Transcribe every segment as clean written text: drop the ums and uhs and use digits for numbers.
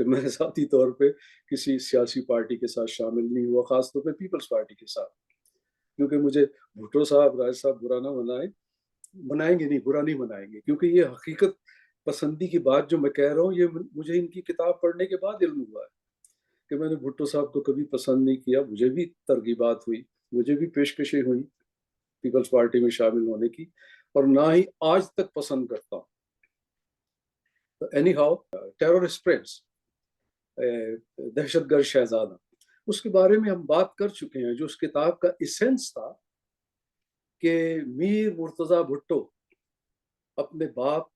کہ میں ذاتی طور پہ کسی سیاسی پارٹی کے ساتھ شامل نہیں ہوا، خاص طور پہ پیپلز پارٹی کے ساتھ، کیونکہ مجھے بھٹو صاحب، راج صاحب برا نہ منائیں گے نہیں، برا نہیں منائیں گے، کیونکہ یہ حقیقت پسندی کی بات جو میں کہہ رہا ہوں، یہ مجھے ان کی کتاب پڑھنے کے بعد علم ہوا ہے کہ میں نے بھٹو صاحب کو کبھی پسند نہیں کیا. مجھے بھی ترغیبات ہوئی، مجھے بھی پیشکشیں ہوئی پیپلز پارٹی میں شامل ہونے کی، اور نہ ہی آج تک پسند کرتا ہوں. اینی ہاؤ، ٹیررسٹ پرنس، دہشت گرد شہزادہ، اس کے بارے میں ہم بات کر چکے ہیں. جو اس کتاب کا ایسنس تھا کہ میر مرتضی بھٹو اپنے باپ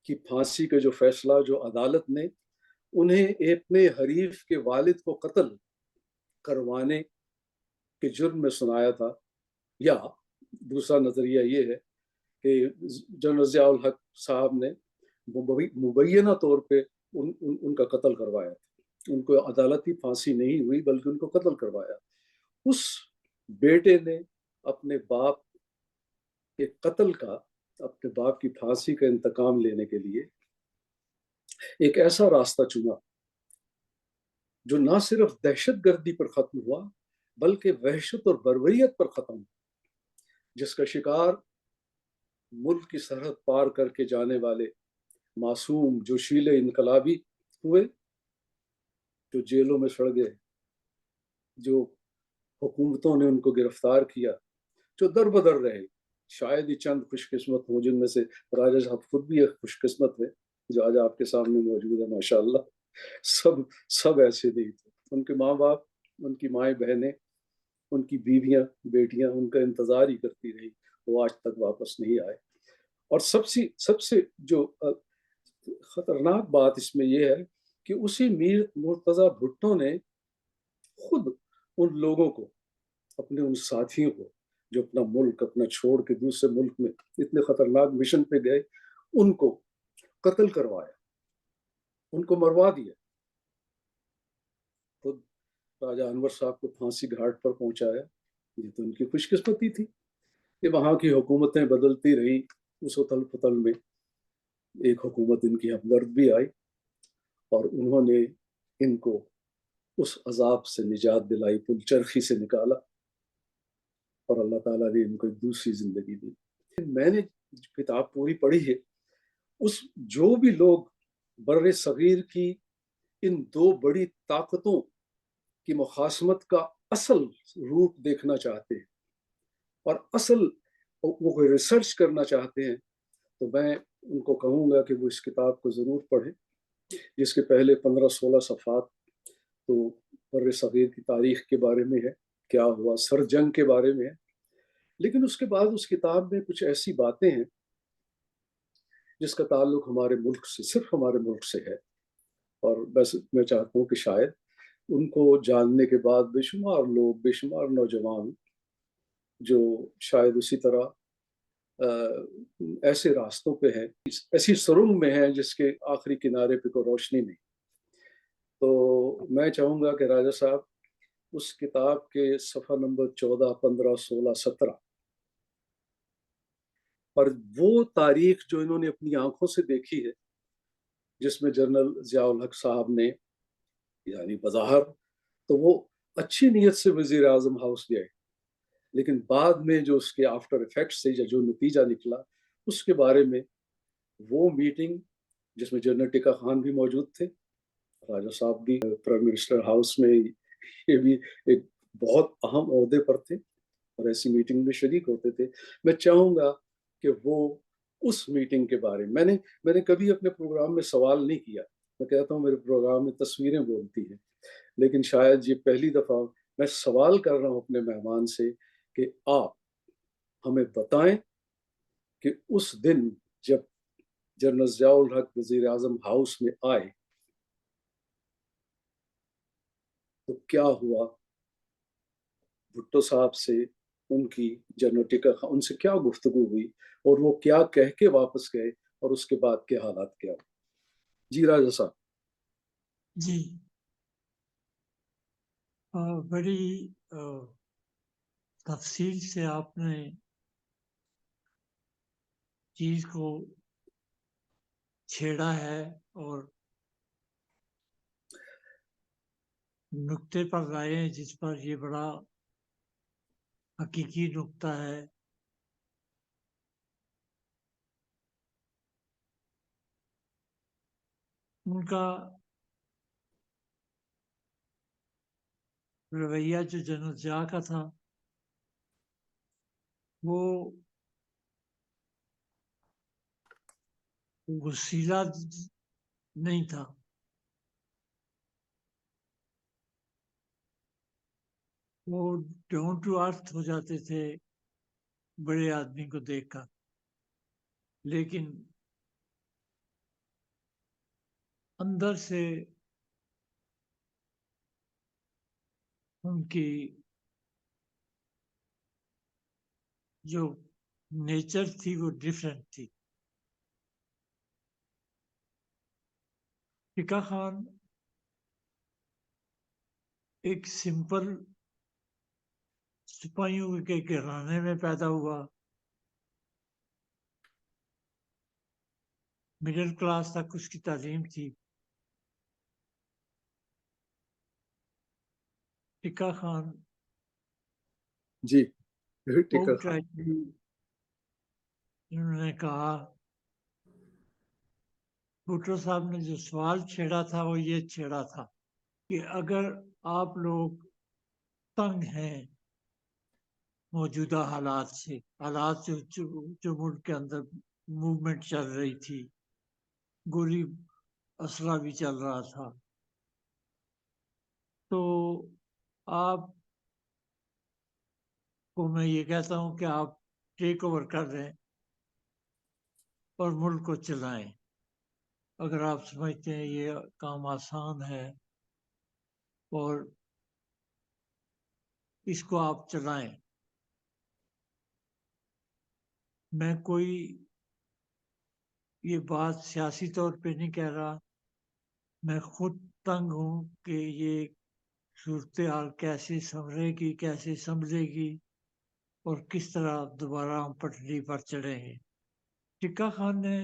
کی پھانسی کا جو فیصلہ جو عدالت نے انہیں اپنے حریف کے والد کو قتل کروانے کے جرم میں سنایا تھا، یا دوسرا نظریہ یہ ہے کہ جنرل ضیاء الحق صاحب نے مبینہ طور پہ ان کا قتل کروایا تھا. ان کو عدالتی پھانسی نہیں ہوئی بلکہ ان کو قتل کروایا. اس بیٹے نے اپنے باپ کے قتل کا، اپنے باپ کی پھانسی کا انتقام لینے کے لیے ایک ایسا راستہ چنا جو نہ صرف دہشت گردی پر ختم ہوا بلکہ وحشت اور بربریت پر ختم ہوا، جس کا شکار ملک کی سرحد پار کر کے جانے والے معصوم جوشیل انقلابی ہوئے، جو جیلوں میں سڑ گئے، جو حکومتوں نے ان کو گرفتار کیا، جو در بدر رہے. شاید ہی چند خوش قسمت ہوں، جن میں سے راجہ صاحب خود بھی ایک خوش قسمت ہے جو آج آپ کے سامنے موجود ہے. ماشاءاللہ سب ایسے نہیں تھے. ان کے ماں باپ، ان کی مائیں بہنیں، ان کی بیویاں بیٹیاں ان کا انتظار ہی کرتی رہی، وہ آج تک واپس نہیں آئے. اور سب سے جو خطرناک بات اس میں یہ ہے کہ اسی میر مرتضی بھٹو نے خود ان لوگوں کو، اپنے ان ساتھیوں کو جو اپنا ملک اپنا چھوڑ کے دوسرے ملک میں اتنے خطرناک مشن پہ گئے، ان کو قتل کروایا، ان کو مروا دیا. خود راجہ انور صاحب کو پھانسی گھاٹ پر پہنچایا. یہ تو ان کی خوش قسمتی تھی کہ وہاں کی حکومتیں بدلتی رہی. اس اتل پتل میں ایک حکومت ان کی ہمدرد بھی آئی اور انہوں نے ان کو اس عذاب سے نجات دلائی، پل چرخی سے نکالا، اور اللہ تعالیٰ نے ان کو ایک دوسری زندگی دی. میں نے کتاب پوری پڑھی ہے. جو بھی لوگ بر صغیر کی ان دو بڑی طاقتوں کی مخاصمت کا اصل روپ دیکھنا چاہتے ہیں اور اصل وہ ریسرچ کرنا چاہتے ہیں، تو میں ان کو کہوں گا کہ وہ اس کتاب کو ضرور پڑھیں، جس کے پہلے 15-16 صفحات تو بر صغیر کی تاریخ کے بارے میں ہے، کیا ہوا، سر جنگ کے بارے میں ہے. لیکن اس کے بعد اس کتاب میں کچھ ایسی باتیں ہیں جس کا تعلق ہمارے ملک سے، صرف ہمارے ملک سے ہے، اور بس میں چاہتا ہوں کہ شاید ان کو جاننے کے بعد بے شمار لوگ، بے شمار نوجوان جو شاید اسی طرح ایسے راستوں پہ ہیں، ایسی سرنگ میں ہیں جس کے آخری کنارے پہ کوئی روشنی نہیں. تو میں چاہوں گا کہ راجہ صاحب اس کتاب کے صفحہ نمبر 14، 15، 16، 17 پر وہ تاریخ جو انہوں نے اپنی آنکھوں سے دیکھی ہے، جس میں جنرل ضیاء الحق صاحب نے، یعنی بظاہر تو وہ اچھی نیت سے وزیر اعظم ہاؤس گئے، لیکن بعد میں جو اس کے آفٹر ایفیکٹس سے جو نتیجہ نکلا اس کے بارے میں، وہ میٹنگ جس میں جنرل ٹکا خان بھی موجود تھے، راجہ صاحب بھی پرائم منسٹر ہاؤس میں یہ بھی ایک بہت اہم عہدے پر تھے اور ایسی میٹنگ میں شریک ہوتے تھے. میں چاہوں گا کہ وہ اس میٹنگ کے بارے میں میں نے کبھی اپنے پروگرام میں سوال نہیں کیا. میں کہتا ہوں میرے پروگرام میں تصویریں بولتی ہیں، لیکن شاید یہ پہلی دفعہ میں سوال کر رہا ہوں اپنے مہمان سے کہ آپ ہمیں بتائیں کہ اس دن جب جنرل ضیاء الحق وزیر اعظم ہاؤس میں آئے تو کیا ہوا، بھٹو صاحب سے ان کی جنرل ٹکا خان ان سے کیا گفتگو ہوئی اور وہ کیا کہہ کے واپس گئے اور اس کے بعد کے حالات کیا ہوئے. جی راجہ صاحب. جی بڑی تفصیل سے آپ نے چیز کو چھیڑا ہے اور نقطے پر لائے ہیں جس پر یہ بڑا حقیقی نقطہ ہے. ان کا رویہ جو جنرل ضیاء کا تھا وہ وسیلہ نہیں تھا. وہ ڈاؤن ٹو ارتھ ہو جاتے تھے بڑے آدمی کو دیکھ کر، لیکن اندر سے ان کی جو نیچر تھی وہ ڈفرینٹ تھی. ٹکا خان ایک سمپل سپاہیوں کے گھرانے میں پیدا ہوا. مڈل کلاس تک اس کی تعلیم تھی. ٹکا خان جی ٹکا آؤٹ خان. رائٹلی انہوں نے کہا، بھٹو صاحب نے جو سوال چھیڑا تھا وہ یہ چھیڑا تھا کہ اگر آپ لوگ تنگ ہیں موجودہ حالات سے، حالات جو ملک کے اندر موومنٹ چل رہی تھی، گولی اسلحہ بھی چل رہا تھا، تو آپ کو میں یہ کہتا ہوں کہ آپ ٹیک اوور کر لیں اور ملک کو چلائیں. اگر آپ سمجھتے ہیں یہ کام آسان ہے اور اس کو آپ چلائیں. میں کوئی یہ بات سیاسی طور پہ نہیں کہہ رہا، میں خود تنگ ہوں کہ یہ صورتحال کیسے سنورے گی، کیسے سنبھلے گی اور کس طرح دوبارہ ہم پٹری پر چڑھیں گے. ٹکا خان نے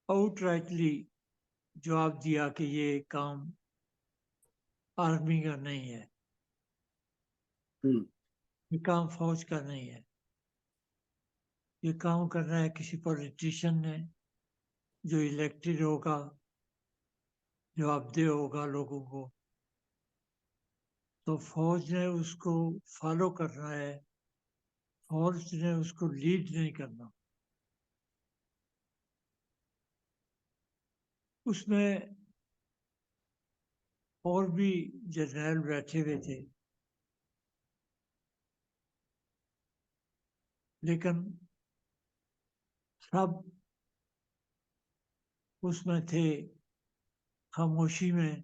آؤٹ رائٹلی جواب دیا کہ یہ کام آرمی کا نہیں ہے، یہ کام فوج کا نہیں ہے، یہ کام کرنا ہے کسی پولیٹیشین نے جو الیکٹڈ ہوگا، جواب دہ ہوگا لوگوں کو. تو فوج نے اس کو فالو کرنا ہے، فوج نے اس کو لیڈ نہیں کرنا. اس میں اور بھی جرنیل بیٹھے ہوئے تھے، لیکن سب اس میں تھے خاموشی میں.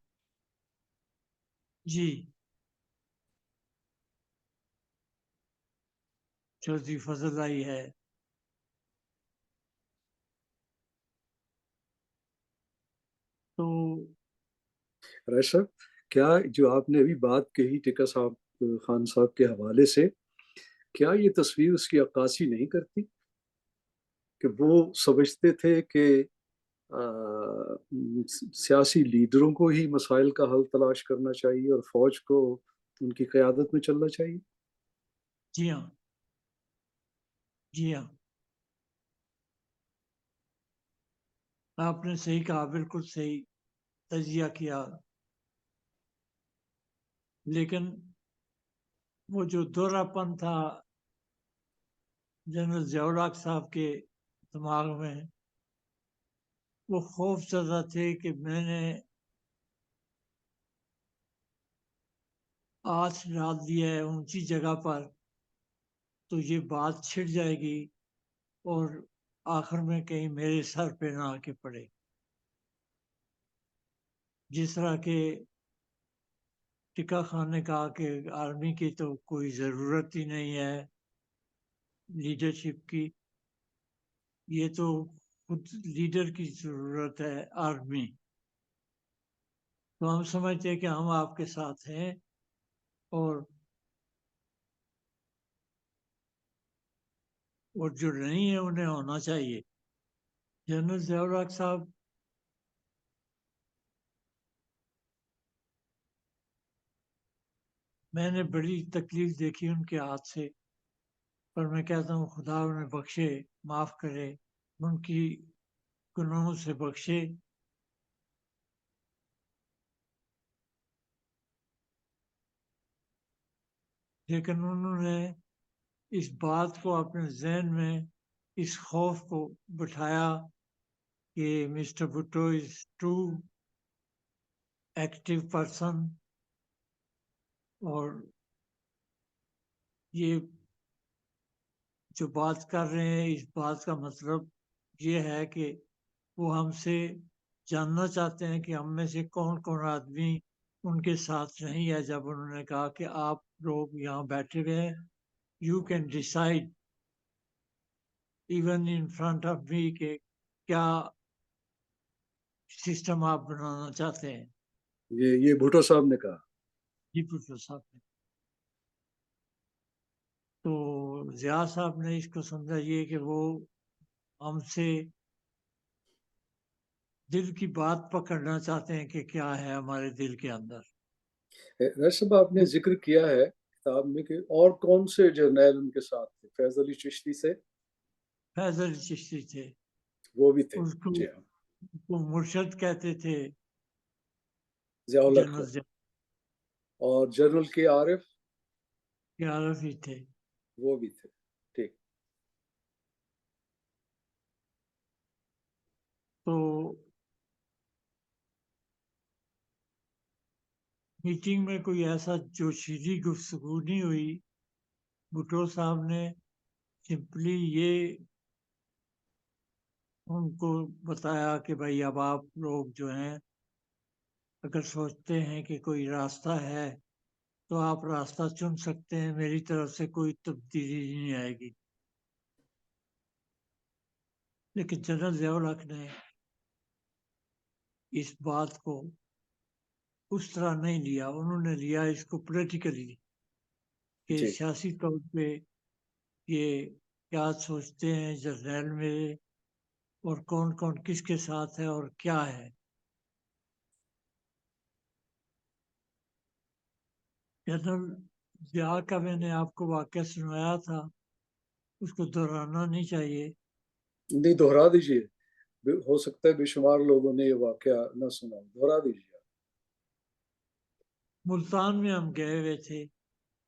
جی چودھری فضل آئی ہے. تو رائے صاحب، کیا جو آپ نے ابھی بات کہی ٹکا صاحب خان صاحب کے حوالے سے، کیا یہ تصویر اس کی عکاسی نہیں کرتی کہ وہ سمجھتے تھے کہ سیاسی لیڈروں کو ہی مسائل کا حل تلاش کرنا چاہیے اور فوج کو ان کی قیادت میں چلنا چاہیے؟ جی ہاں، جی ہاں، آپ نے صحیح کہا، بالکل صحیح تجزیہ کیا. لیکن وہ جو دورہ پن تھا جنرل ضیاء الحق صاحب کے دماغ میں، وہ خوف زدہ تھے کہ میں نے ہاتھ ڈال دیا ہے اونچی جگہ پر تو یہ بات چھڑ جائے گی اور آخر میں کہیں میرے سر پہ نہ آ کے پڑے. جس طرح کہ ٹکا خان نے کہا کہ آرمی کی تو کوئی ضرورت ہی نہیں ہے لیڈرشپ کی، یہ تو خود لیڈر کی ضرورت ہے آرمی. تو ہم سمجھتے ہیں کہ ہم آپ کے ساتھ ہیں اور جو نہیں ہے انہیں ہونا چاہیے. جنرل ضیاء الحق صاحب میں نے بڑی تکلیف دیکھی ان کے ہاتھ سے، پر میں کہتا ہوں خدا انہیں بخشے، معاف کرے، ان کی گناہوں سے بخشے. لیکن انہوں نے اس بات کو اپنے ذہن میں، اس خوف کو بٹھایا کہ mister Bhutto is too active person, اور یہ جو بات کر رہے ہیں اس بات کا مطلب یہ ہے کہ وہ ہم سے جاننا چاہتے ہیں کہ ہم میں سے کون کون آدمی ان کے ساتھ نہیں ہے. جب انہوں نے کہا کہ آپ لوگ یہاں بیٹھے ہوئے ہیں، you can decide even in front of me کہ کیا سسٹم آپ بنانا چاہتے ہیں. یہ بھٹو صاحب نے کہا. جی پروفیسر صاحب نے. تو ضیاء صاحب نے اس کو سمجھا یہ کہ وہ ہم سے دل کی بات پکڑنا چاہتے ہیں کہ کیا ہے ہمارے دل کے اندر. صاحب آپ نے ذکر کیا ہے کتاب میں کہ اور کون سے جرنیل ان کے ساتھ تھے؟ فیض علی چشتی سے؟ فیض علی چشتی تھے، وہ بھی تھے. اس جی ہاں. کو مرشد کہتے تھے ضیاء الحق جنرل خان. اور جنرل کے عارف؟ عارف ہی تھے. وہ بھی تھے. ٹھیک. تو میٹنگ میں کوئی ایسا جوشیلی گفتگو نہیں ہوئی. بھٹو صاحب نے سمپلی یہ ان کو بتایا کہ بھائی اب آپ لوگ جو ہیں اگر سوچتے ہیں کہ کوئی راستہ ہے تو آپ راستہ چن سکتے ہیں، میری طرف سے کوئی تبدیلی نہیں آئے گی. لیکن جنرل ضیاء الحق نے اس بات کو اس طرح نہیں لیا. انہوں نے لیا اس کو پولیٹیکلی کہ جی سیاسی طور پہ یہ کیا سوچتے ہیں جرنیل میرے، اور کون کون کس کے ساتھ ہے اور کیا ہے. جنرل ضیاء کا میں نے آپ کو واقعہ سنایا تھا، اس کو دہرانا نہیں چاہیے. نہیں، دہرا دیجئے. ہو سکتا ہے بے شمار لوگوں نے یہ واقعہ نہ سنا. دہرا دیجئے. ملتان میں ہم گئے ہوئے تھے،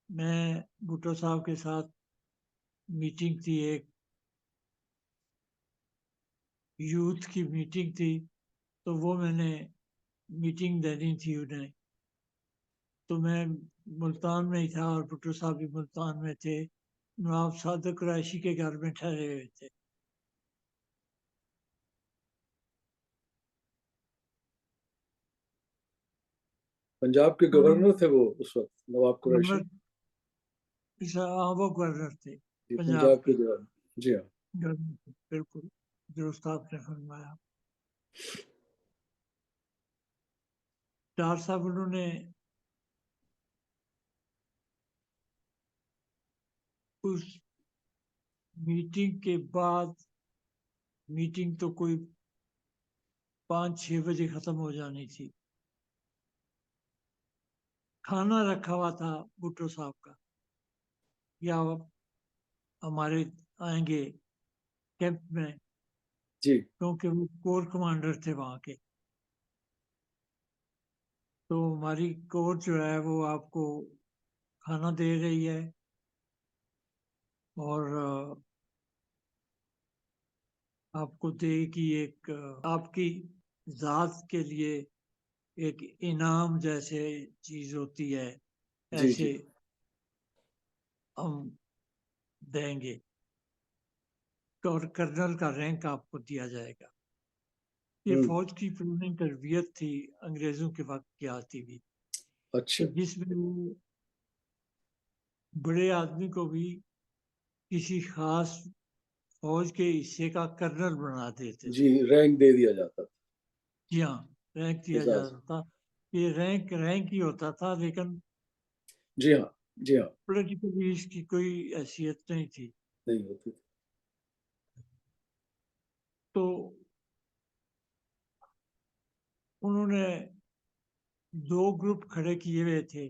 میں بھٹو صاحب کے ساتھ میٹنگ تھی، ایک یوتھ کی میٹنگ تھی، تو وہ میں نے میٹنگ دینی تھی انہیں. تو میں ملتان میں ہی تھا اور بھٹو صاحب بھی ملتان میں تھے. نواب صادق قریشی کے گھر میں ٹھہرے ہوئے تھے. پنجاب کے گورنر تھے وہ اس وقت، نواب قریشی. وہ گورنر تھے جی، پنجاب پنجاب کے کے. گورنر. جی ہاں. بالکل درست آپ نے فرمایا. ڈار صاحب انہوں نے اس میٹنگ کے بعد، میٹنگ تو کوئی 5-6 بجے ختم ہو جانی تھی، کھانا رکھا ہوا تھا بھٹو صاحب کا، یا ہمارے آئیں گے کیمپ میں، جی کیونکہ وہ کور کمانڈر تھے وہاں کے. تو ہماری کور جو ہے وہ آپ کو کھانا دے رہی ہے، اور آپ کو دے گی ایک آپ کی ذات کے لیے ایک انعام جیسے چیز ہوتی ہے، جی. ایسے جی ہم دیں گے، اور کرنل کا رینک آپ کو دیا جائے گا. یہ ہوں. فوج کی پرانی تربیت تھی انگریزوں کے وقت کی آتی ہوئی، کہ اچھا. جس میں وہ بڑے آدمی کو بھی کسی خاص فوج کے حصے کا کرنل بنا دیتے جی، تھے. رینک دے دیا جاتا تھا. جی ہاں، رینک دیا اعزاز. جاتا تھا. یہ رینک ہی ہوتا تھا، لیکن جی ہاں. جی ہاں. پولیٹیکلی اس کی کوئی حیثیت نہیں تھی. نہیں ہوتی تھی. تو انہوں نے 2 گروپ کھڑے کیے ہوئے تھے.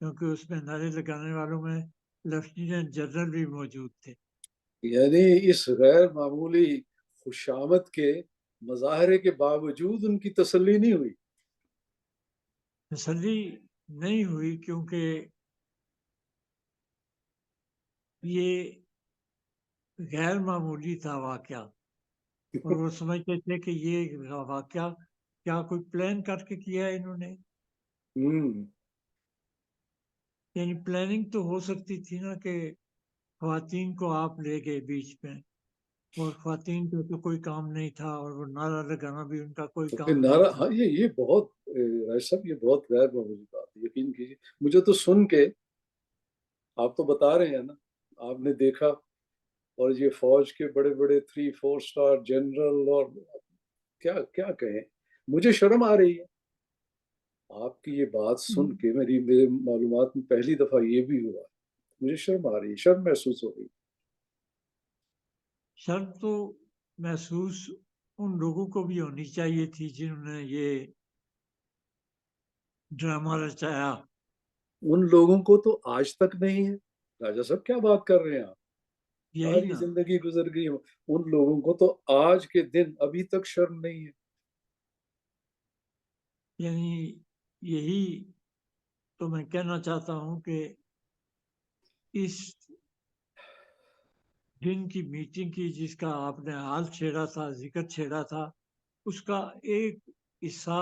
کیونکہ اس میں نعرے لگانے والوں میں لیفٹیننٹ جنرل بھی موجود تھے. یعنی اس غیر معمولی خوشامد کے مظاہرے کے باوجود ان کی تسلی نہیں ہوئی. تسلی نہیں ہوئی کیونکہ یہ غیر معمولی تھا واقعہ، اور وہ سمجھتے تھے کہ یہ واقعہ کیا کوئی پلان کر کے کیا ہے انہوں نے. یعنی پلاننگ تو ہو سکتی تھی نا کہ خواتین کو آپ لے گئے بیچ میں، اور خواتین کا تو کوئی کام نہیں تھا، اور وہ نعرہ لگانا بھی ان کا کوئی تو پھر کام نہیں نعرہ، تھا. ہاں یہ بہت رائے صاحب، یہ بہت غیر معمولی بات ہے. یقین کیجیے مجھے تو سن کے، آپ تو بتا رہے ہیں نا، آپ نے دیکھا، اور یہ فوج کے بڑے بڑے 3-4 اسٹار جنرل، اور کیا کیا کہیں، مجھے شرم آ رہی ہے آپ کی یہ بات سن کے. میرے معلومات میں پہلی دفعہ یہ بھی ہوا. مجھے شرم آ رہی ہے، شرم محسوس ہو رہی ہے. شرم تو محسوس ان لوگوں کو بھی ہونی چاہیے تھی جنہوں نے یہ ڈرامہ رچایا. ان لوگوں کو تو آج تک نہیں ہے. راجا صاحب کیا بات کر رہے ہیں آپ؟ یہی ساری نا، زندگی گزر گئی، ان لوگوں کو تو آج کے دن ابھی تک شرم نہیں ہے. یعنی یہی تو میں کہنا چاہتا ہوں کہ اس دن کی میٹنگ کی جس کا آپ نے حال چھیڑا تھا، ذکر چھیڑا تھا، اس کا ایک حصہ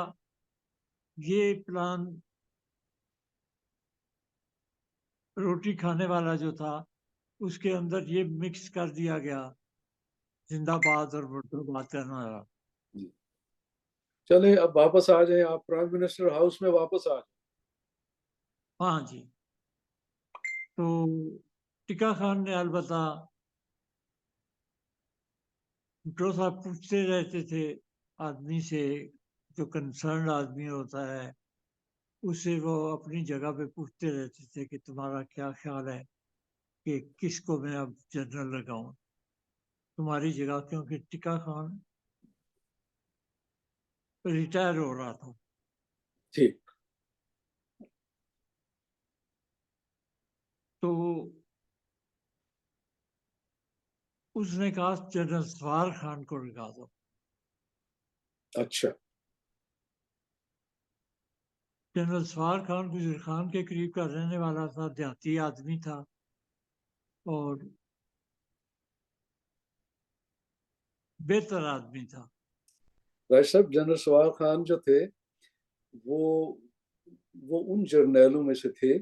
یہ پلان روٹی کھانے والا جو تھا اس کے اندر یہ مکس کر دیا گیا، زندہ باد اور مردہ باد کرنا رہا. جی چلیں اب واپس آ جائیں، آپ پرائم منسٹر ہاؤس میں واپس آ جائیں. ہاں جی. تو ٹکا خان نے البتہ بھٹو صاحب پوچھتے رہتے تھے آدمی سے، جو کنسرنڈ آدمی ہوتا ہے اس سے وہ اپنی جگہ پہ پوچھتے رہتے تھے کہ تمہارا کیا خیال ہے کہ کس کو میں اب جنرل لگاؤں تمہاری جگہ، کیونکہ ٹکا خان ریٹائر ہو رہا تھا. ٹھیک. تو اس نے کہا جنرل سوار خان کو لگا دو. اچھا. جنرل سوار خان گجر خان کے قریب کا رہنے والا تھا، دیہاتی آدمی تھا، اور بہتر آدمی تھا. راج صاحب جنرل سوار خان جو تھے وہ ان جرنیلوں میں سے تھے،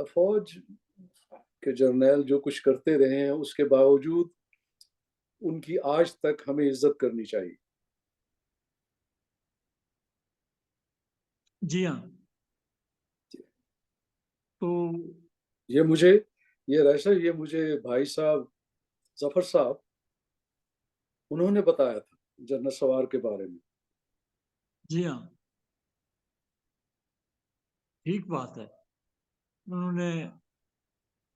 فوج کے جرنیل جو کچھ کرتے رہے ہیں اس کے باوجود ان کی آج تک ہمیں عزت کرنی چاہیے. جی ہاں. تو یہ رائشہ، یہ مجھے بھائی صاحب ظفر صاحب انہوں نے بتایا تھا جنرل سوار کے بارے میں. جی ہاں، ٹھیک بات ہے. انہوں نے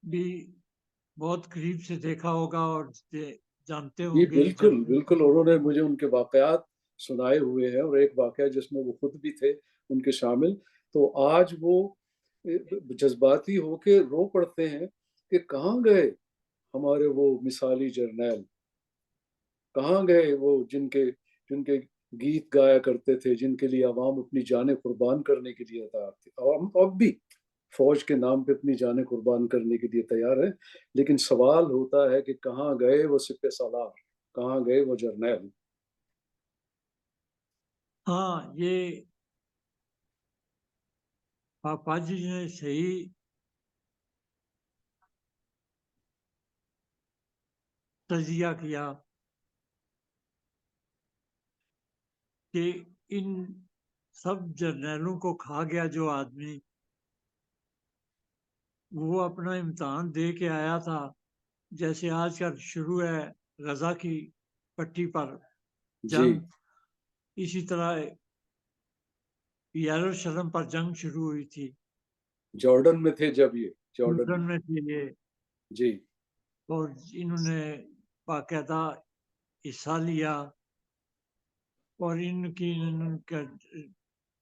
بھی بہت قریب سے دیکھا ہوگا اور جانتے جی ہوں گے بالکل بالکل، انہوں نے مجھے ان کے واقعات سنائے ہوئے ہیں، اور ایک واقعہ جس میں وہ خود بھی تھے ان کے شامل. تو آج وہ جذباتی ہو کے رو پڑتے ہیں کہ کہاں گئے ہمارے وہ مثالی جرنیل، کہاں گئے وہ جن کے گیت گایا کرتے تھے، جن کے لیے عوام اپنی جانیں قربان کرنے کے لیے تیار تھے. اور ہم اب بھی فوج کے نام پہ اپنی جانیں قربان کرنے کے لیے تیار ہیں. لیکن سوال ہوتا ہے کہ کہاں گئے وہ سپہ سالار، کہاں گئے وہ جرنیل. ہاں، یہ پاپا جی نے صحیح تجزیہ کیا کہ ان سب جرنیلوں کو کھا گیا جو آدمی، وہ اپنا امتحان دے کے آیا تھا. جیسے آج کا شروع ہے غزہ کی پٹی پر جی جنگ، اسی طرح یروشلم پر جنگ شروع ہوئی تھی. جارڈن میں تھے جب یہ، جارڈن اردن میں. میں تھے یہ، جی اور انہوں نے باقاعدہ حصہ لیا، اور ان کا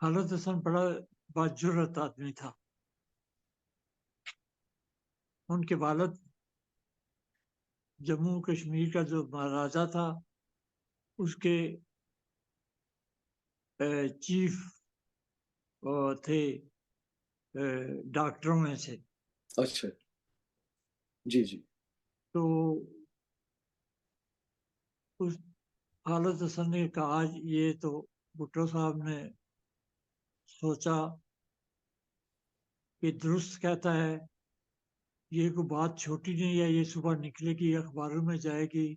خالد حسن بڑا باجرت آدمی تھا۔ ان کے والد جموں کشمیر کا جو مہاراجا تھا اس کے چیف تھے ڈاکٹروں میں سے۔ اچھا جی جی۔ تو اس خالد حسن نے کہا یہ تو بھٹو صاحب نے سوچا کہ درست کہتا ہے، یہ کوئی بات چھوٹی نہیں ہے، یہ صبح نکلے گی اخباروں میں جائے گی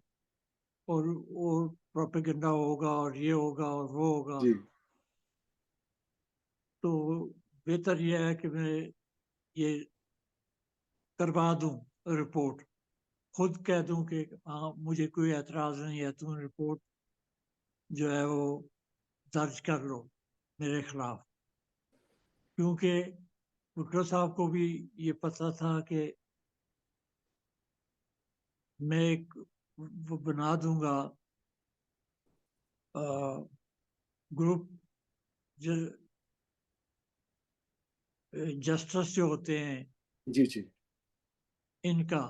اور پروپیگنڈا ہوگا اور یہ ہوگا اور وہ ہوگا، جی تو بہتر یہ ہے کہ میں یہ کروا دوں رپورٹ، خود کہہ دوں کہ ہاں مجھے کوئی اعتراض نہیں ہے، تم رپورٹ جو ہے وہ درج کر لو میرے خلاف۔ کیونکہ بھٹو صاحب کو بھی یہ پتہ تھا کہ میں ایک وہ بنا دوں گا گروپ جسٹس جو ہوتے ہیں جی جی ان کا،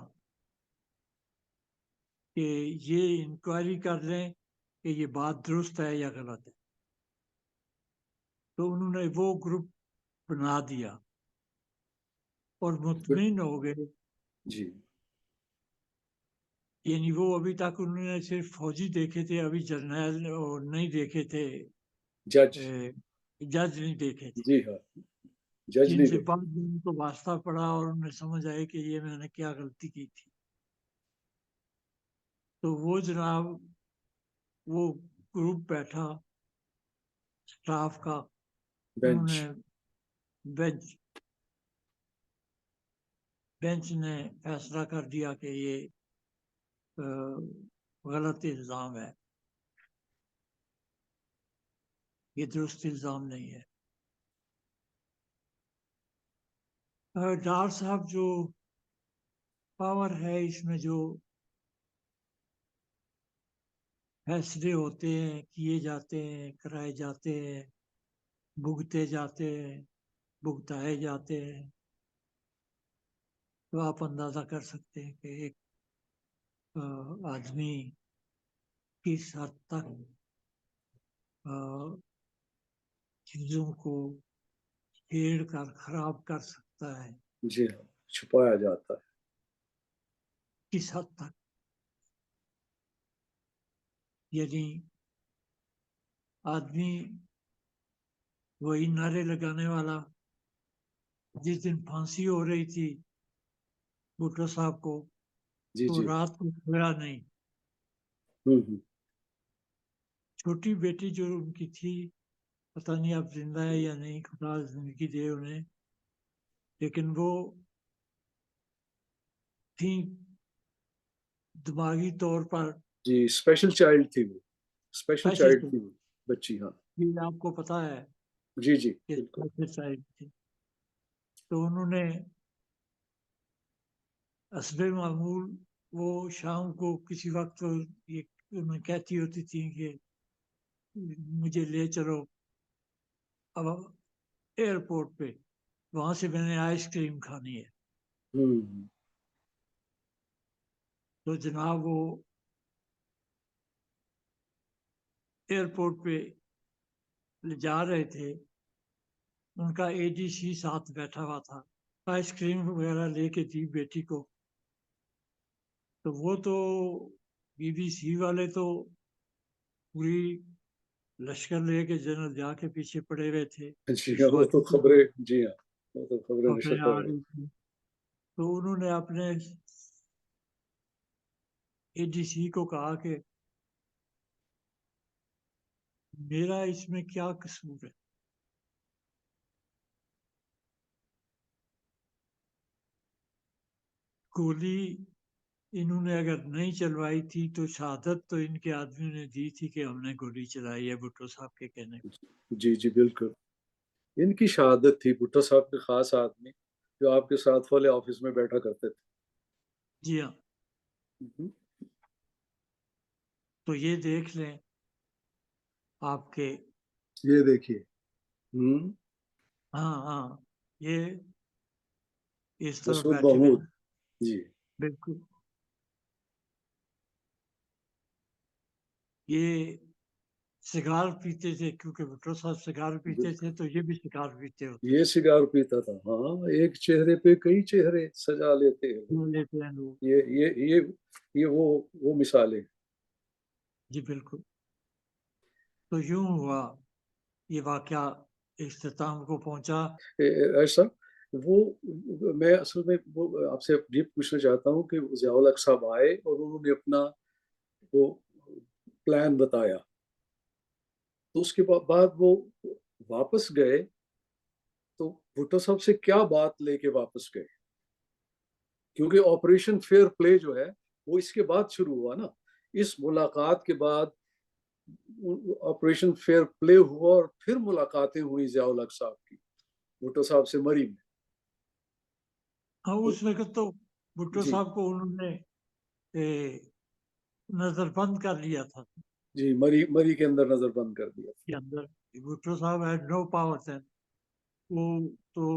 کہ یہ انکوائری کر لیں کہ یہ بات درست ہے یا غلط ہے۔ تو انہوں نے وہ گروپ بنا دیا اور مطمئن ہو گئے۔ جی یعنی وہ ابھی تک انہوں نے صرف فوجی دیکھے تھے، ابھی جرنیل نہیں دیکھے تھے، جج جج نہیں دیکھے تھے، جی ہاں جج جن نہیں سے دیکھا۔ بعد میں ان کو واسطہ پڑا اور انہیں سمجھ آئے کہ یہ میں نے کیا غلطی کی تھی۔ تو وہ جناب وہ گروپ بیٹھا سٹاف کا، انہوں بینچ نے بینچ نے فیصلہ کر دیا کہ یہ غلط الزام ہے، یہ درست الزام نہیں ہے۔ ڈار صاحب جو پاور ہے اس میں، جو فیصلے ہوتے ہیں، کیے جاتے ہیں، کرائے جاتے ہیں، بھگتے جاتے ہیں، بھگتائے جاتے ہیں، تو آپ اندازہ کر سکتے ہیں کہ ایک آدمی کس حد تک چیزوں کو چھیڑ کر خراب کر سکتا ہے، جی ہاں چھپایا جاتا ہے۔ کس حد تک۔ یعنی آدمی وہی نعرے لگانے والا، جس دن پھانسی ہو رہی تھی بھٹو صاحب کو، جی تو جی رات کو سویا نہیں۔ ہوں چھوٹی بیٹی جو ان کی تھی، پتہ نہیں اب زندہ ہے یا نہیں، خدا زندگی دے انہیں، لیکن وہ تھی دماغی طور پر جی اسپیشل چائلڈ تھی وہ، اسپیشل اسپیشل چائلڈ تھی، تھی وہ بچی۔ ہاں یہ آپ کو پتہ ہے جی جی کہ بالکل۔ اسپیشل چائلڈ تھی۔ تو انہوں نے حسب معمول وہ شام کو کسی وقت یہ انہیں کہتی ہوتی تھی کہ مجھے لے چلو اب ایئرپورٹ پہ، وہاں سے میں نے آئس کریم کھانی ہے۔ تو جناب وہ ایئرپورٹ پہ لے جا رہے تھے، ان کا اے ڈی سی ساتھ بیٹھا ہوا تھا، آئس کریم وغیرہ لے کے دی بیٹی کو۔ تو وہ تو بی بی سی والے تو پوری لشکر لے کے جنرل جا کے پیچھے پڑے ہوئے تھے، جی ہاں وہ تو خبریں، جی ہاں وہ تو خبریں نشر خبریں کر آ رہے۔ رہی تھی۔ تو انہوں نے اپنے اے ڈی سی کو کہا کہ میرا اس میں کیا قصور ہے؟ گولی انہوں نے اگر نہیں چلوائی تھی تو شہادت تو ان کے آدمیوں نے دی تھی کہ ہم نے گولی چلائی ہے، بھٹو صاحب کے کہنے پر۔ جی جی بالکل، ان کی شہادت تھی، بھٹو صاحب کے خاص آدمی جو آپ کے ساتھ والے آفس میں بیٹھا کرتے تھے۔ جی ہاں۔ تو یہ دیکھ لیں آپ کے یہ دیکھیے ہاں یہ اس طرف مسعود بیٹھے ہوئے محمود ہیں جی بالکل یہ سگار پیتے تھے کیونکہ بھٹو صاحب سگار پیتے تھے تو یہ بھی سگار پیتے ہوتے یہ سگار پیتا تھا ہاں ایک چہرے پہ کئی چہرے سجا لیتے ہیں لوگ. لیتے ہیں لوگ یہ وہ مثالیں جی بالکل تو یوں ہوا یہ واقعہ اختتام کو پہنچا ایسا وہ میں اصل میں وہ آپ سے یہ پوچھنا چاہتا ہوں کہ ضیاء الحق صاحب آئے اور انہوں نے اپنا وہ پلان بتایا تو اس کے بعد وہ واپس گئے تو بھٹو صاحب سے کیا بات لے کے واپس گئے کیونکہ آپریشن فیئر پلے جو ہے وہ اس کے بعد شروع ہوا نا اس ملاقات کے بعد آپریشن فیئر پلے ہوا اور پھر ملاقاتیں ہوئی ضیاء الحق صاحب کی بھٹو صاحب سے مری میں ہاں اس وقت تو بھٹو جی صاحب کو انہوں نے نظر بند کر لیا تھا جی مری کے اندر نظر بند کر دیا کے اندر بھٹو صاحب ہیڈ نو پاور تھے وہ تو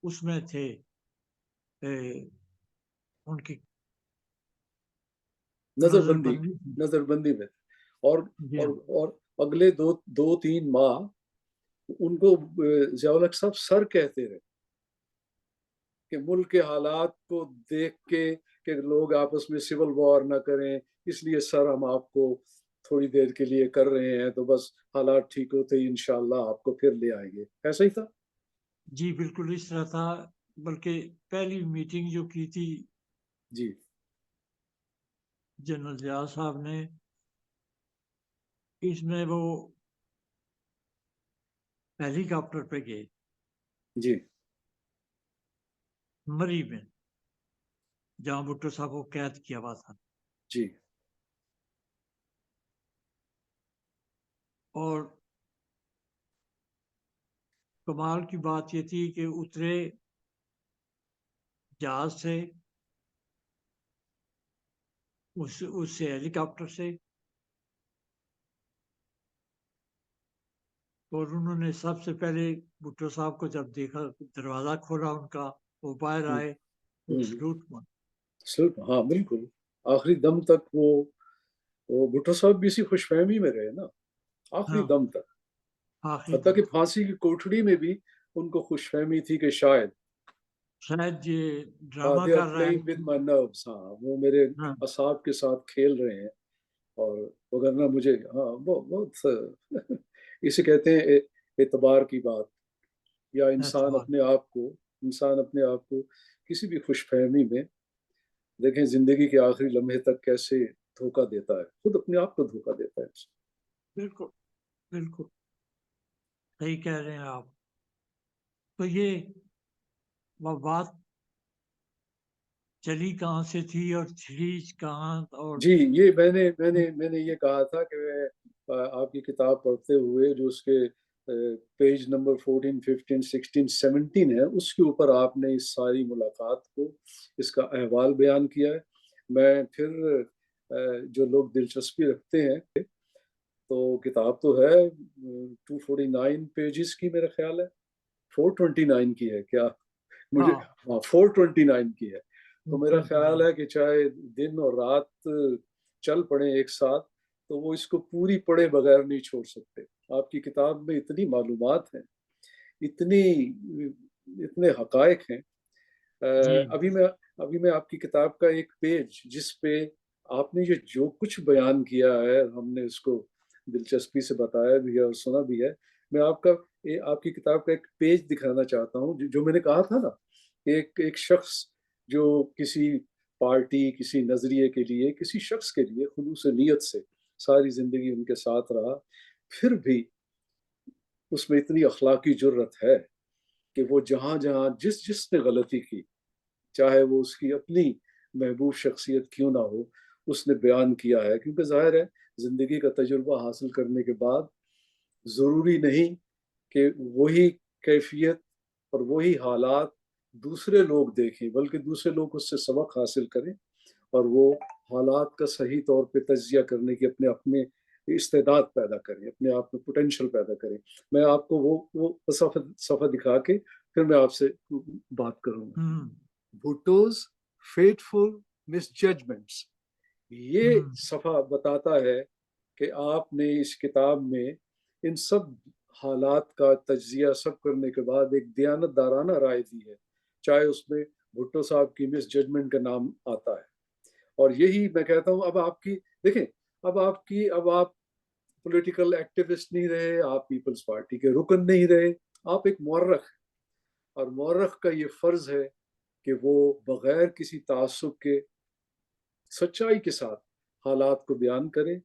اس میں تھے ان کی نظر بندی میں اور جی اور اور اگلے دو تین ماہ ان کو ضیاء الحق صاحب سر کہتے رہے کہ ملک کے حالات کو دیکھ کے کہ لوگ آپس میں سول وار نہ کریں اس لیے سر ہم آپ کو تھوڑی دیر کے لیے کر رہے ہیں تو بس حالات ٹھیک ہوتے ہی انشاءاللہ آپ کو پھر لے آئیں گے ایسا ہی تھا جی بالکل اس طرح تھا بلکہ پہلی میٹنگ جو کی تھی جی جنرل ضیاء صاحب نے اس میں وہ ہیلی کاپٹر پہ گئے جی مری میں جہاں بھٹو صاحب کو قید کیا ہوا تھا جی اور کمال کی بات یہ تھی کہ اترے جہاز سے اس سے ہیلی کاپٹر سے اور انہوں نے سب سے پہلے بھٹو صاحب کو جب دیکھا دروازہ کھولا ان کا وہ باہر آئے تو سلوٹ صرف ہاں بالکل آخری دم تک وہ بھٹو صاحب بھی اسی خوش فہمی میں رہے نا آخری دم تک حتیٰ کہ پھانسی کی کوٹڑی میں بھی ان کو خوش فہمی تھی کہ شاید یہ ڈرامہ کر رہا ہے وہ میرے اعصاب کے ساتھ کھیل رہے ہیں اور وگرنہ مجھے ہاں بہت اسے کہتے ہیں اعتبار کی بات یا انسان اپنے آپ کو کسی بھی خوش فہمی میں دیکھیں زندگی کے آخری لمحے تک کیسے دھوکہ دیتا ہے خود اپنے آپ کو دھوکہ دیتا ہے بالکل بالکل صحیح کہہ رہے ہیں آپ تو یہ بات چلی کہاں سے تھی اور چھڑی کہاں اور جی یہ میں نے یہ کہا تھا کہ میں آپ کی کتاب پڑھتے ہوئے جو اس کے پیج نمبر 14 15 16 17 ہے اس کے اوپر آپ نے اس ساری ملاقات کو اس کا احوال بیان کیا ہے میں پھر جو لوگ دلچسپی رکھتے ہیں تو کتاب تو ہے 249 پیجز کی میرا خیال ہے 429 کی ہے کیا مجھے 429 کی ہے تو میرا خیال ہے کہ چاہے دن اور رات چل پڑے ایک ساتھ تو وہ اس کو پوری پڑھے بغیر نہیں چھوڑ سکتے آپ کی کتاب میں اتنی معلومات ہیں اتنے حقائق ہیں ابھی میں آپ کی کتاب کا ایک پیج جس پہ آپ نے یہ جو کچھ بیان کیا ہے ہم نے اس کو دلچسپی سے بتایا بھی ہے اور سنا بھی ہے میں آپ کی کتاب کا ایک پیج دکھانا چاہتا ہوں جو میں نے کہا تھا نا ایک شخص جو کسی پارٹی کسی نظریے کے لیے کسی شخص کے لیے خلوص نیت سے ساری زندگی ان کے ساتھ رہا پھر بھی اس میں اتنی اخلاقی جرت ہے کہ وہ جہاں جس نے غلطی کی چاہے وہ اس کی اپنی محبوب شخصیت کیوں نہ ہو اس نے بیان کیا ہے کیونکہ ظاہر ہے زندگی کا تجربہ حاصل کرنے کے بعد ضروری نہیں کہ وہی کیفیت اور وہی حالات دوسرے لوگ دیکھیں بلکہ دوسرے لوگ اس سے سبق حاصل کریں اور وہ حالات کا صحیح طور پہ تجزیہ کرنے کی اپنے آپ میں استعداد پیدا کریں، اپنے آپ میں پوٹینشیل پیدا کریں. میں آپ کو وہ صفحہ دکھا کے پھر میں آپ سے بات کروں گا. بھٹوز فیٹفل مس ججمنٹس، یہ صفحہ بتاتا ہے کہ آپ نے اس کتاب میں ان سب حالات کا تجزیہ سب کرنے کے بعد ایک دیانت دارانہ رائے دی ہے، چاہے اس میں بھٹو صاحب کی مس ججمنٹ کا نام آتا ہے. اور یہی میں کہتا ہوں، اب آپ کی دیکھیں، اب آپ پولیٹیکل ایکٹیوسٹ نہیں رہے، آپ پیپلز پارٹی کے رکن نہیں رہے، آپ ایک مورخ ہیں. اور مورخ کا یہ فرض ہے کہ وہ بغیر کسی تعصب کے سچائی کے ساتھ حالات کو بیان کریں.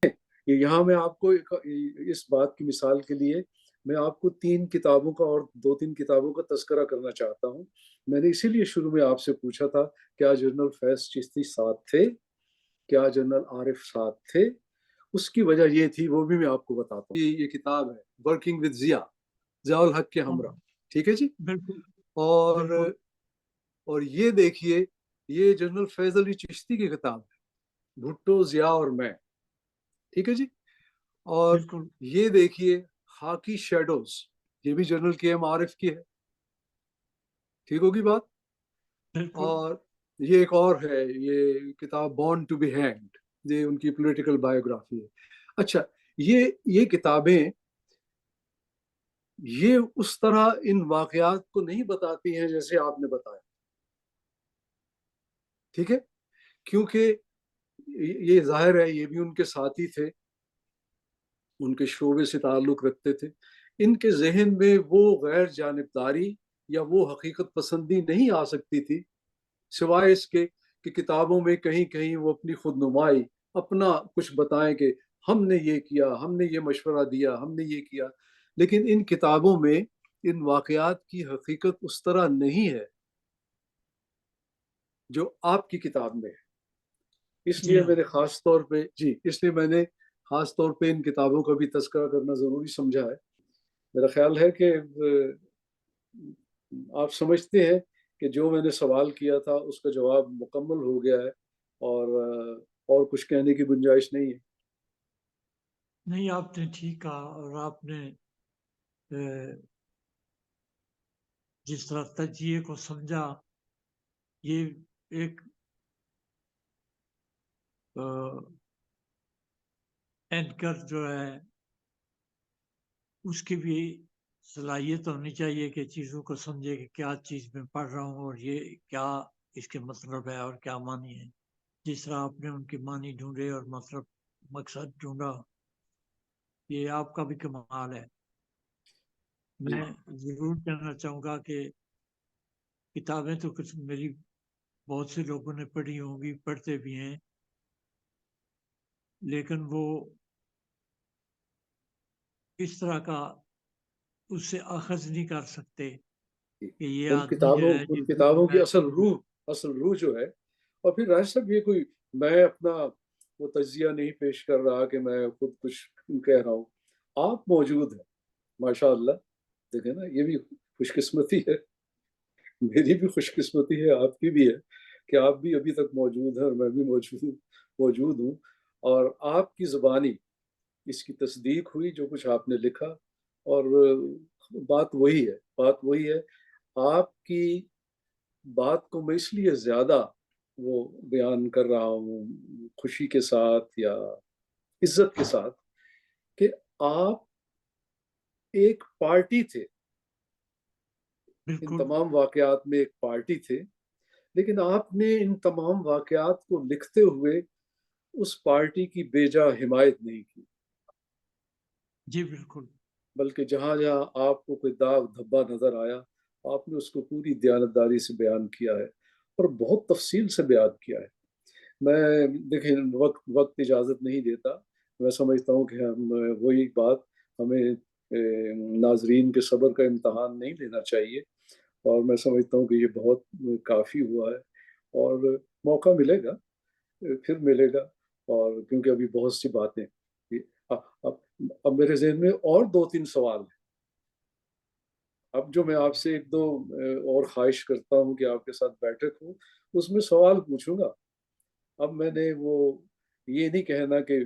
یہاں میں آپ کو اس بات کی مثال کے لیے میں آپ کو 3 کتابوں کا اور 2-3 کتابوں کا تذکرہ کرنا چاہتا ہوں. میں نے اسی لیے شروع میں آپ سے پوچھا تھا کیا جنرل فیض چشتی ساتھ تھے، کیا جنرل عارف ساتھ تھے. اس کی وجہ یہ تھی، وہ بھی میں آپ کو بتاتا ہوں. یہ کتاب ہے ورکنگ ود ضیاء الحق کے ہمراہ. ٹھیک ہے جی. بالکل. اور یہ دیکھیے، یہ جنرل فیض علی چشتی کی کتاب ہے، بھٹو، ضیاء اور میں. ٹھیک ہے جی. اور یہ دیکھیے خاکی شیڈوز، یہ بھی جنرل کے ایم عارف کی ہے. ٹھیک ہوگی بات. اور یہ ایک اور ہے، یہ کتاب بورن ٹو بی ہینگڈ، یہ ان کی پولیٹیکل بایوگرافی ہے. اچھا، یہ کتابیں یہ اس طرح ان واقعات کو نہیں بتاتی ہیں جیسے آپ نے بتایا. ٹھیک ہے، کیونکہ یہ ظاہر ہے یہ بھی ان کے ساتھی تھے، ان کے شعبے سے تعلق رکھتے تھے. ان کے ذہن میں وہ غیر جانبداری یا وہ حقیقت پسندی نہیں آ سکتی تھی، سوائے اس کے کہ کتابوں میں کہیں کہیں وہ اپنی خود نمائی، اپنا کچھ بتائیں کہ ہم نے یہ کیا، ہم نے یہ مشورہ دیا، ہم نے یہ کیا. لیکن ان کتابوں میں ان واقعات کی حقیقت اس طرح نہیں ہے جو آپ کی کتاب میں ہے. اس لیے میں نے خاص طور پہ ان کتابوں کا بھی تذکرہ کرنا ضروری سمجھا ہے. میرا خیال ہے کہ آپ سمجھتے ہیں کہ جو میں نے سوال کیا تھا اس کا جواب مکمل ہو گیا ہے، اور کچھ کہنے کی گنجائش نہیں ہے. نہیں، آپ نے ٹھیک کہا. اور آپ نے جس طرح تجزیے کو سمجھا، یہ ایک اینکر جو ہے اس کی بھی صلاحیت ہونی چاہیے کہ چیزوں کو سمجھے کہ کیا چیز میں پڑھ رہا ہوں اور یہ کیا اس کے مطلب ہے اور کیا معنی ہے. جس طرح آپ نے ان کے معنی ڈھونڈے اور مقصد ڈھونڈا، یہ آپ کا بھی کمال ہے. میں ضرور کہنا چاہوں گا کہ کتابیں تو کچھ میری بہت سے لوگوں نے پڑھی ہوں گی، پڑھتے بھی ہیں، لیکن وہ اس طرح کا اس سے اخذ نہیں کر سکتے کہ یہ آدمی جو ہے ان کتابوں کی اصل روح جو ہے. اور پھر راج صاحب، یہ کوئی میں اپنا وہ تجزیہ نہیں پیش کر رہا کہ میں خود کچھ کہہ رہا ہوں. آپ موجود ہیں، ماشاء اللہ. دیکھیں نا، یہ بھی خوش قسمتی ہے، میری بھی خوش قسمتی ہے، آپ کی بھی ہے کہ آپ بھی ابھی تک موجود ہیں اور میں بھی موجود ہوں. اور آپ کی زبانی اس کی تصدیق ہوئی جو کچھ آپ نے لکھا. اور بات وہی ہے. آپ کی بات کو میں اس لیے زیادہ وہ بیان کر رہا ہوں خوشی کے ساتھ یا عزت کے ساتھ کہ آپ ایک پارٹی تھے. ان تمام واقعات میں ایک پارٹی تھے، لیکن آپ نے ان تمام واقعات کو لکھتے ہوئے اس پارٹی کی بے جا حمایت نہیں کی. جی بالکل. بلکہ جہاں جہاں آپ کو کوئی داغ دھبا نظر آیا، آپ نے اس کو پوری دیانتداری سے بیان کیا ہے اور بہت تفصیل سے بیان کیا ہے. میں دیکھیں، وقت اجازت نہیں دیتا. میں سمجھتا ہوں کہ ہم وہی بات، ہمیں ناظرین کے صبر کا امتحان نہیں لینا چاہیے. اور میں سمجھتا ہوں کہ یہ بہت کافی ہوا ہے، اور موقع ملے گا، پھر ملے گا. اور کیونکہ ابھی بہت سی باتیں، اب میرے ذہن میں اور 2-3 سوال ہیں. اب جو میں آپ سے 1-2 اور خواہش کرتا ہوں کہ آپ کے ساتھ بیٹھک ہوں، اس میں سوال پوچھوں گا. اب میں نے وہ یہ نہیں کہنا کہ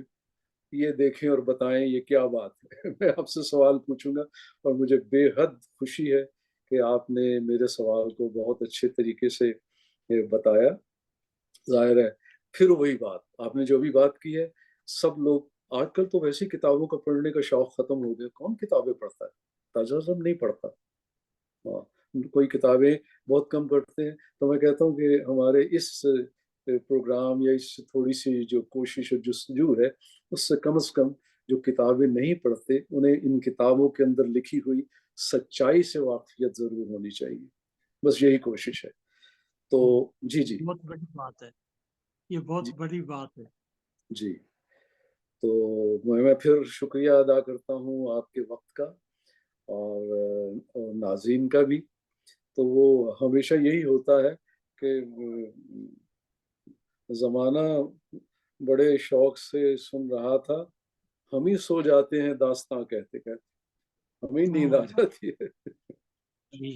یہ دیکھیں اور بتائیں یہ کیا بات ہے میں آپ سے سوال پوچھوں گا، اور مجھے بے حد خوشی ہے کہ آپ نے میرے سوال کو بہت اچھے طریقے سے بتایا۔ ظاہر ہے پھر وہی بات آپ نے جو بھی بات کی ہے، سب لوگ آج کل تو ویسی کتابوں کا پڑھنے کا شوق ختم ہو گیا، کون کتابیں پڑھتا ہے، تاجر نہیں پڑھتا۔ ہاں، کوئی کتابیں بہت کم پڑھتے ہیں۔ تو میں کہتا ہوں کہ ہمارے اس پروگرام یا اس تھوڑی سی جو کوشش اور جستجو ہے، اس سے کم جو کتابیں نہیں پڑھتے انہیں ان کتابوں کے اندر لکھی ہوئی سچائی سے واقفیت ضرور ہونی چاہیے، بس یہی کوشش ہے۔ تو جی جی بہت بڑی بات ہے، یہ بہت جی بڑی بات ہے۔ جی تو میں پھر شکریہ ادا کرتا ہوں آپ کے وقت کا، اور ناظرین کا بھی۔ تو وہ ہمیشہ یہی ہوتا ہے کہ زمانہ بڑے شوق سے سن رہا تھا، ہم ہی سو جاتے ہیں داستاں کہتے کہتے، ہمیں نیند آ جاتی ہے۔ جی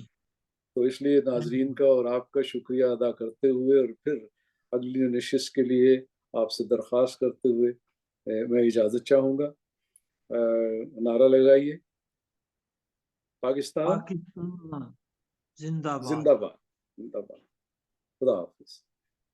تو اس لیے ناظرین کا اور آپ کا شکریہ ادا کرتے ہوئے، اور پھر اگلی نشست کے لیے آپ سے درخواست کرتے ہوئے میں اجازت چاہوں گا۔ نعرہ لگائیے، پاکستان پاکستان زندہ باد۔ زندہ باد، زندہ باد، خدا حافظ۔